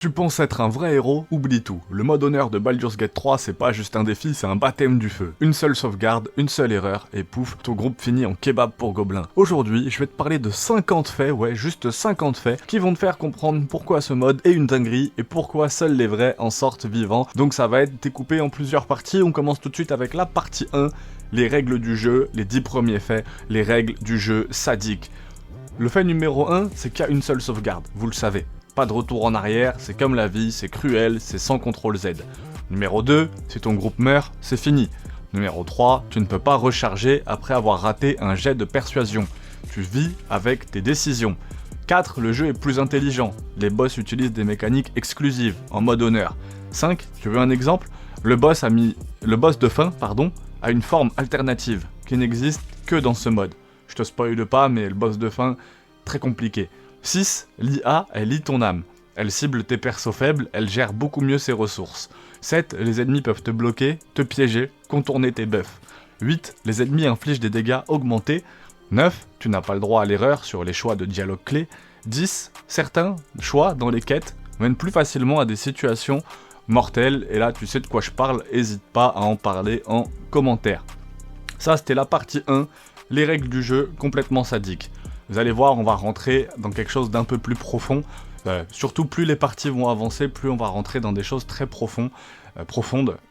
Tu penses être un vrai héros? Oublie tout. Le mode honneur de Baldur's Gate 3, c'est pas juste un défi, c'est un baptême du feu. Une seule sauvegarde, une seule erreur, et pouf, ton groupe finit en kebab pour gobelins. Aujourd'hui, je vais te parler de 50 faits, ouais, juste 50 faits, qui vont te faire comprendre pourquoi ce mode est une dinguerie, et pourquoi seuls les vrais en sortent vivants. Donc ça va être découpé en plusieurs parties, on commence tout de suite avec la partie 1, les règles du jeu, les 10 premiers faits, les règles du jeu sadique. Le fait numéro 1, c'est qu'il y a une seule sauvegarde, vous le savez. Pas de retour en arrière, c'est comme la vie, c'est cruel, c'est sans contrôle Z. Numéro 2, si ton groupe meurt, c'est fini. Numéro 3, tu ne peux pas recharger après avoir raté un jet de persuasion. Tu vis avec tes décisions. 4, le jeu est plus intelligent. Les boss utilisent des mécaniques exclusives, en mode honneur. 5, tu veux un exemple? Le boss de fin, a une forme alternative, qui n'existe que dans ce mode. Je te spoile pas, mais le boss de fin, très compliqué. 6. L'IA, elle lit ton âme. Elle cible tes persos faibles, elle gère beaucoup mieux ses ressources. 7. Les ennemis peuvent te bloquer, te piéger, contourner tes buffs. 8. Les ennemis infligent des dégâts augmentés. 9. Tu n'as pas le droit à l'erreur sur les choix de dialogue clés. 10. Certains choix dans les quêtes mènent plus facilement à des situations mortelles. Et là, tu sais de quoi je parle, n'hésite pas à en parler en commentaire. Ça, c'était la partie 1, les règles du jeu complètement sadiques. Vous allez voir, on va rentrer dans quelque chose d'un peu plus profond. Surtout, plus les parties vont avancer, plus on va rentrer dans des choses très profondes.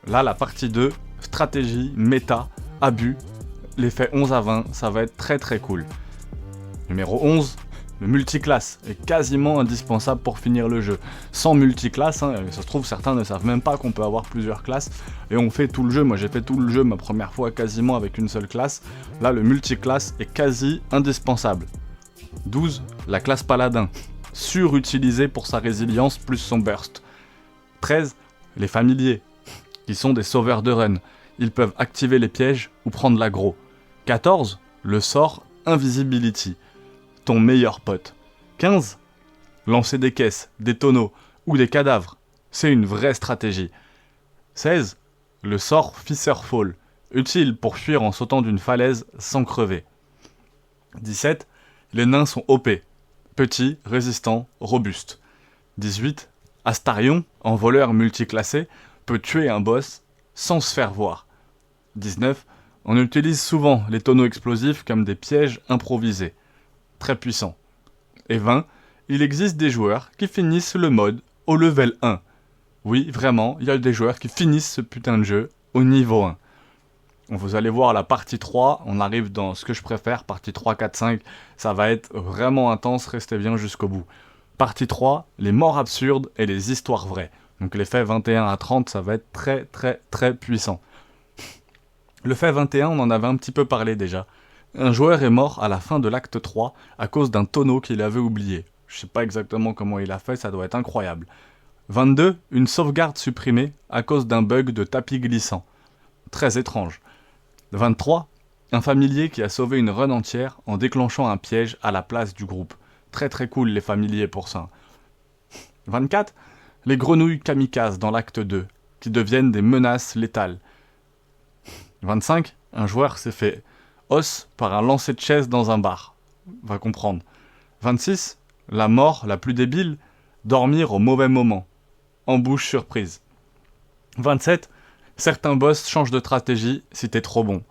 Là, la partie 2, stratégie, méta, abus, les faits 11 à 20, ça va être très très cool. Numéro 11, le multiclasse est quasiment indispensable pour finir le jeu. Sans multiclasse, ça se trouve, certains ne savent même pas qu'on peut avoir plusieurs classes. Et on fait tout le jeu, moi j'ai fait tout le jeu ma première fois quasiment avec une seule classe. Là, le multiclasse est quasi indispensable. 12. La classe paladin, surutilisée pour sa résilience plus son burst. 13. Les familiers, qui sont des sauveurs de run. Ils peuvent activer les pièges ou prendre l'aggro. 14. Le sort Invisibility, ton meilleur pote. 15. Lancer des caisses, des tonneaux ou des cadavres, c'est une vraie stratégie. 16. Le sort Fissurfall, utile pour fuir en sautant d'une falaise sans crever. 17. Les nains sont OP, petits, résistants, robustes. 18. Astarion, en voleur multiclassé, peut tuer un boss sans se faire voir. 19. On utilise souvent les tonneaux explosifs comme des pièges improvisés. Très puissant. Et 20. Il existe des joueurs qui finissent le mode au level 1. Oui, vraiment, il y a des joueurs qui finissent ce putain de jeu au niveau 1. Vous allez voir la partie 3, on arrive dans ce que je préfère, partie 3, 4, 5, ça va être vraiment intense, restez bien jusqu'au bout. Partie 3, les morts absurdes et les histoires vraies. Donc les faits 21 à 30, ça va être très très très puissant. Le fait 21, on en avait un petit peu parlé déjà. Un joueur est mort à la fin de l'acte 3 à cause d'un tonneau qu'il avait oublié. Je sais pas exactement comment il a fait, ça doit être incroyable. 22, une sauvegarde supprimée à cause d'un bug de tapis glissant. Très étrange. 23. Un familier qui a sauvé une run entière en déclenchant un piège à la place du groupe. Très très cool les familiers pour ça. 24. Les grenouilles kamikazes dans l'acte 2, qui deviennent des menaces létales. 25. Un joueur s'est fait os par un lancer de chaise dans un bar. Va comprendre. 26. La mort la plus débile, dormir au mauvais moment. Embouche surprise. 27. Certains boss changent de stratégie si t'es trop bon.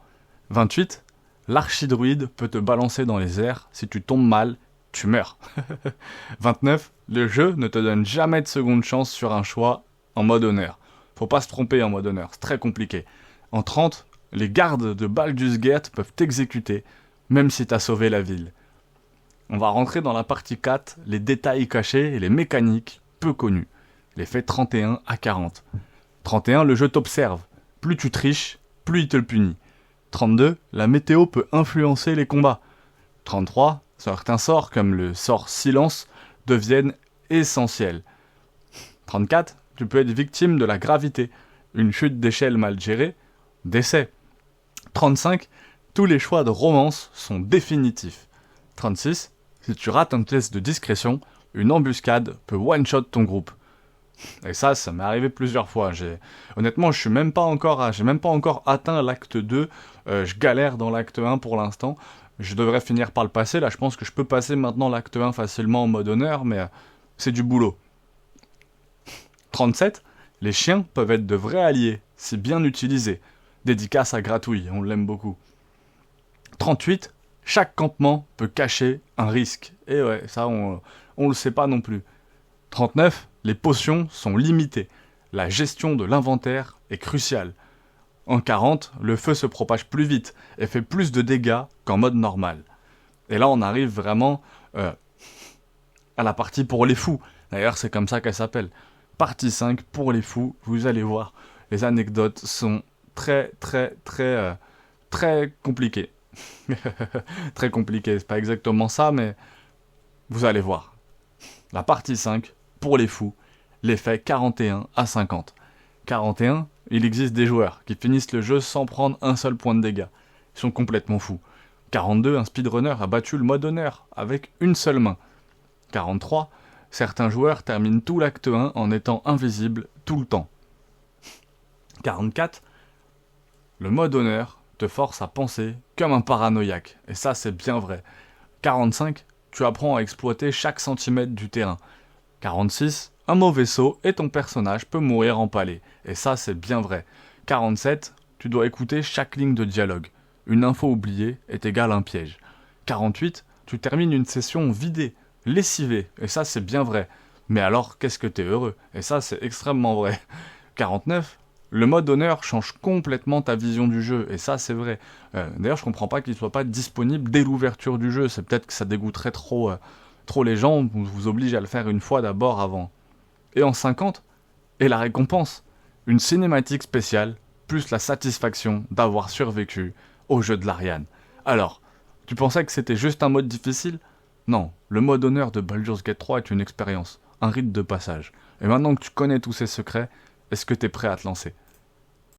28. L'archidruide peut te balancer dans les airs. Si tu tombes mal, tu meurs. 29. Le jeu ne te donne jamais de seconde chance sur un choix en mode honneur. Faut pas se tromper en mode honneur, c'est très compliqué. En 30. Les gardes de Baldur's Gate peuvent t'exécuter, même si t'as sauvé la ville. On va rentrer dans la partie 4, les détails cachés et les mécaniques peu connues. Les faits 31 à 40. 31, le jeu t'observe. Plus tu triches, plus il te le punit. 32, la météo peut influencer les combats. 33, certains sorts, comme le sort silence, deviennent essentiels. 34, tu peux être victime de la gravité. Une chute d'échelle mal gérée, décès. 35, tous les choix de romance sont définitifs. 36, si tu rates un test de discrétion, une embuscade peut one-shot ton groupe. Et ça m'est arrivé plusieurs fois. Honnêtement, j'ai même pas encore atteint l'acte 2. Je galère dans l'acte 1 pour l'instant. Je devrais finir par le passer. Là, je pense que je peux passer maintenant l'acte 1 facilement en mode honneur, mais c'est du boulot. 37, les chiens peuvent être de vrais alliés, si bien utilisés. Dédicace à Gratouille, on l'aime beaucoup. 38, chaque campement peut cacher un risque. Et ouais, ça on le sait pas non plus. 39, les potions sont limitées. La gestion de l'inventaire est cruciale. En 40, le feu se propage plus vite et fait plus de dégâts qu'en mode normal. Et là on arrive vraiment à la partie pour les fous. D'ailleurs c'est comme ça qu'elle s'appelle. Partie 5 pour les fous, vous allez voir. Les anecdotes sont très compliquées. Très compliquées, c'est pas exactement ça, mais vous allez voir. La partie 5 pour les fous, l'effet 41 à 50. 41, il existe des joueurs qui finissent le jeu sans prendre un seul point de dégâts. Ils sont complètement fous. 42, un speedrunner a battu le mode honneur avec une seule main. 43, certains joueurs terminent tout l'acte 1 en étant invisibles tout le temps. 44, le mode honneur te force à penser comme un paranoïaque, et ça c'est bien vrai. 45, tu apprends à exploiter chaque centimètre du terrain. 46, un mauvais saut et ton personnage peut mourir empalé, et ça c'est bien vrai. 47, tu dois écouter chaque ligne de dialogue. Une info oubliée est égale à un piège. 48, tu termines une session vidée, lessivée, et ça c'est bien vrai. Mais alors qu'est-ce que t'es heureux, et ça c'est extrêmement vrai. 49, le mode honneur change complètement ta vision du jeu, et ça c'est vrai. D'ailleurs je comprends pas qu'il soit pas disponible dès l'ouverture du jeu, c'est peut-être que ça dégoûterait trop les gens, vous oblige à le faire une fois d'abord avant. Et en 50, et la récompense, une cinématique spéciale, plus la satisfaction d'avoir survécu au jeu de l'Ariane. Alors, tu pensais que c'était juste un mode difficile ? Non, le mode honneur de Baldur's Gate 3 est une expérience, un rite de passage. Et maintenant que tu connais tous ces secrets, est-ce que t'es prêt à te lancer ?